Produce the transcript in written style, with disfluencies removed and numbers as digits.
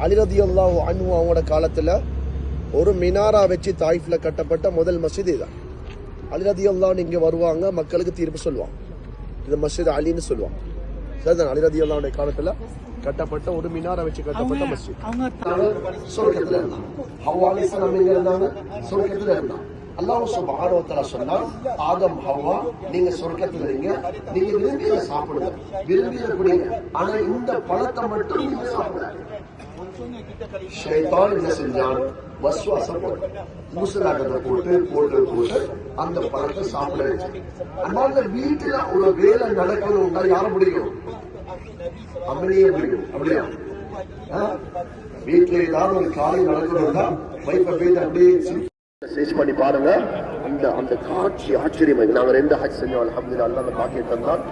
அலி ரலியல்லாஹு அன்ஹு அவங்களோட காலத்துல ஒரு மினாரா வச்சு தாயிஃப்ல கட்டப்பட்ட முதல் மஸ்ஜித் இதுதான். அலி ரலியல்லாஹு இங்க வருவாங்க, மக்களுக்கு தீர்ப்பு சொல்லுவாங்க. இது மஸ்ஜித் அலின்னு சொல்லுவாங்க. சரிதான். அலி ரலியல்லாஹு காலத்துல கட்டப்பட்ட ஒரு மினாரா வச்சு கட்டப்பட்ட மஸ்ஜித். சொர்க்கத்துல இருந்தாங்க. ஹவ்வா அலைஹிஸ்ஸலாம் எங்க இருந்தாங்க? சொர்க்கத்துல இருந்தாங்க. அல்லாஹ் சுப்ஹானஹு வ தஆலா சொன்னார், ஆதம் ஹவ்வா நீங்க சொர்க்கத்துல இருங்க, நீங்க விரும்பியதை சாப்பிடுங்க, விரும்பியதை குடிங்க, ஆனா இந்த பழத்தை மட்டும் நீங்க சாப்பிடாதீங்க. ஷைத்தான் என்ன செஞ்சான்? வஸ்வாசம் மூசலாட்டத்தை போட்டு அந்த பழத்தை சாப்பிட வச்சு. அதனால வீட்டுல ஒரு வேலை நடக்கணும்னா யார முடியும்? அவனையே முடியும். அப்படியா? வீட்டுல ஏதாவது ஒரு காரியம் நடக்கணும்னா வைப்ப போய் அப்படியே சர்ச் பண்ணி பாருங்க. அந்த காட்சி ஆச்சரியம். நாங்க 2 ஹஜ் செஞ்சோம், அல்ஹம்துலில்லாஹ். அல்லாஹ் அந்த பாக்கியம் தந்தான்.